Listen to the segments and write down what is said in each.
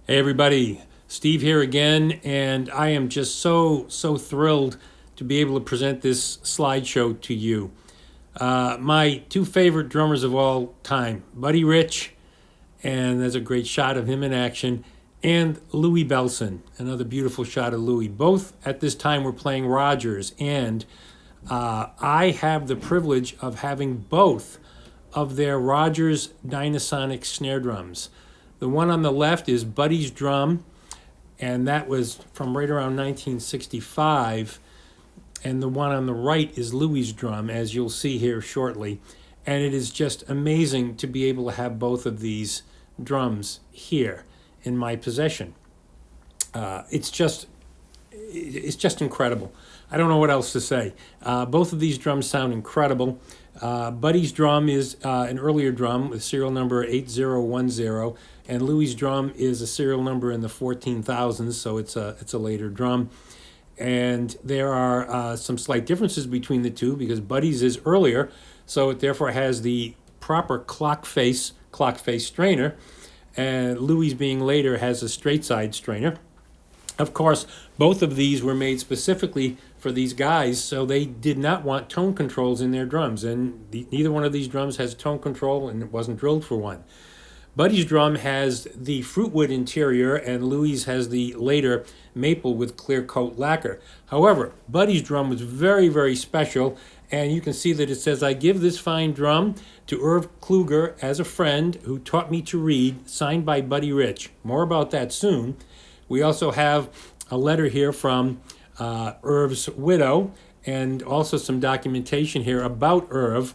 Hey everybody, Steve here again, and I am just so thrilled to be able to present this slideshow to you. My two favorite drummers of all time, Buddy Rich, and there's a great shot of him in action, and Louie Bellson, another beautiful shot of Louie. Both at this time were playing Rogers, and I have the privilege of having both of their Rogers Dynasonic snare drums. The one on the left is Buddy's drum, and that was from right around 1965. And the one on the right is Louie's drum, as you'll see here shortly. And it is just amazing to be able to have both of these drums here in my possession. It's just incredible. I don't know what else to say. Both of these drums sound incredible. Buddy's drum is an earlier drum with serial number 8010, and Louie's drum is a serial number in the 14,000s, so it's a later drum. And there are some slight differences between the two because Buddy's is earlier, so it therefore has the proper clock face strainer, and Louie's being later has a straight side strainer. Of course, both of these were made specifically for these guys, so they did not want tone controls in their drums, and neither one of these drums has a tone control, and it wasn't drilled for one. Buddy's drum has the fruitwood interior, and Louie's has the later maple with clear coat lacquer. However, Buddy's drum was very, very special, and you can see that it says, "I give this fine drum to Irv Kluger as a friend who taught me to read," signed by Buddy Rich. More about that soon. We also have a letter here from Irv's widow, and also some documentation here about Irv,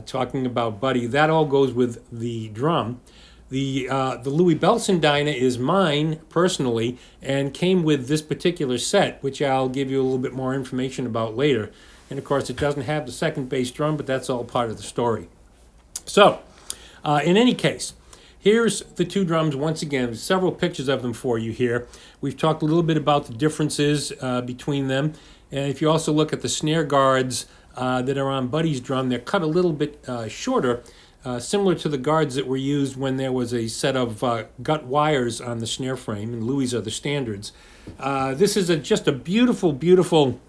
talking about Buddy. That all goes with the drum. The Louie Bellson Dyna is mine personally, and came with this particular set, which I'll give you a little bit more information about later. And of course, it doesn't have the second bass drum, but that's all part of the story. So, in any case, here's the two drums once again. Several pictures of them for you here. We've talked a little bit about the differences between them. And if you also look at the snare guards that are on Buddy's drum, they're cut a little bit shorter, similar to the guards that were used when there was a set of gut wires on the snare frame, and Louie's are the standards. This is just a beautiful, beautiful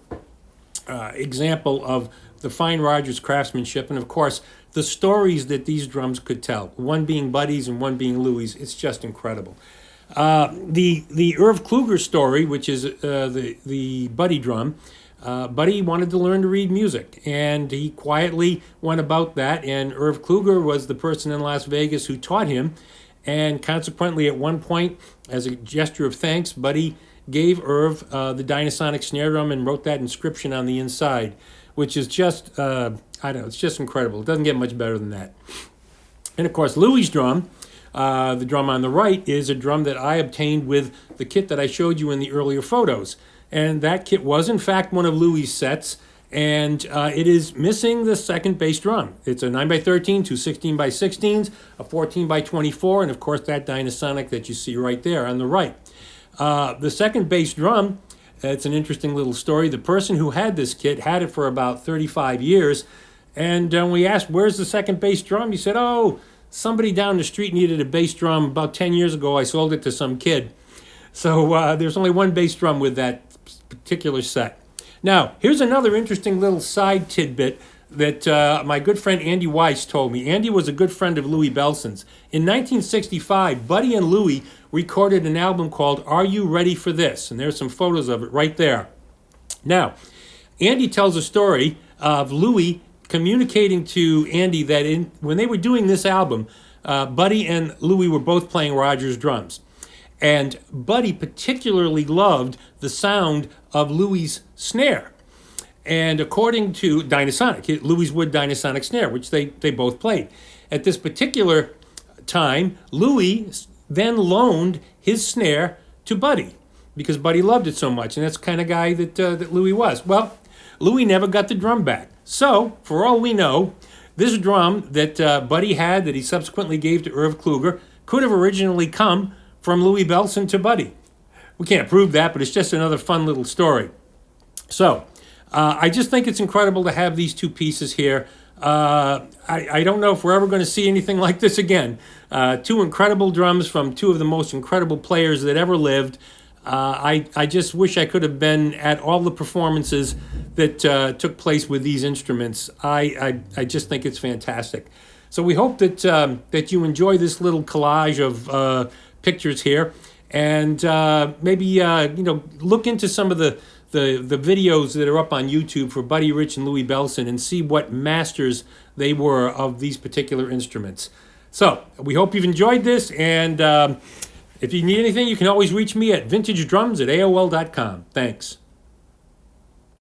example of the fine Rogers craftsmanship, and of course, the stories that these drums could tell. One being Buddy's and one being Louie's. It's just incredible. The Irv Kluger story, which is the Buddy drum, Buddy wanted to learn to read music, and he quietly went about that, and Irv Kluger was the person in Las Vegas who taught him, and consequently at one point, as a gesture of thanks, Buddy gave Irv the Dynasonic snare drum and wrote that inscription on the inside, which is just, I don't know, it's just incredible. It doesn't get much better than that. And of course, Louie's drum, the drum on the right, is a drum that I obtained with the kit that I showed you in the earlier photos. And that kit was, in fact, one of Louie's sets, and it is missing the second bass drum. It's a 9x13, two 16x16s, a 14x24, and of course that Dynasonic that you see right there on the right. The second bass drum, it's an interesting little story. The person who had this kit had it for about 35 years, and we asked, "Where's the second bass drum?" He said, "Oh, somebody down the street needed a bass drum about 10 years ago. I sold it to some kid." So there's only one bass drum with that particular set. Now, here's another interesting little side tidbit that my good friend Andy Weiss told me. Andy was a good friend of Louie Bellson's. In 1965, Buddy and Louie recorded an album called Are You Ready for This? And there's some photos of it right there. Now, Andy tells a story of Louie communicating to Andy that when they were doing this album, Buddy and Louie were both playing Rogers drums. And Buddy particularly loved the sound of Louie's snare. And according to Dynasonic, Louie's wood Dynasonic snare, which they both played. At this particular time, Louie then loaned his snare to Buddy because Buddy loved it so much, and that's the kind of guy that Louie was. Well, Louie never got the drum back. So, for all we know, this drum that Buddy had that he subsequently gave to Irv Kluger could have originally come from Louie Bellson to Buddy. We can't prove that, but it's just another fun little story. So, I just think it's incredible to have these two pieces here. I don't know if we're ever going to see anything like this again. Two incredible drums from two of the most incredible players that ever lived. I just wish I could have been at all the performances that took place with these instruments. I just think it's fantastic. So we hope that that you enjoy this little collage of pictures here, and maybe look into some of the videos that are up on YouTube for Buddy Rich and Louie Bellson and see what masters they were of these particular instruments. So we hope you've enjoyed this, and if you need anything, you can always reach me at vintagedrums@aol.com. Thanks.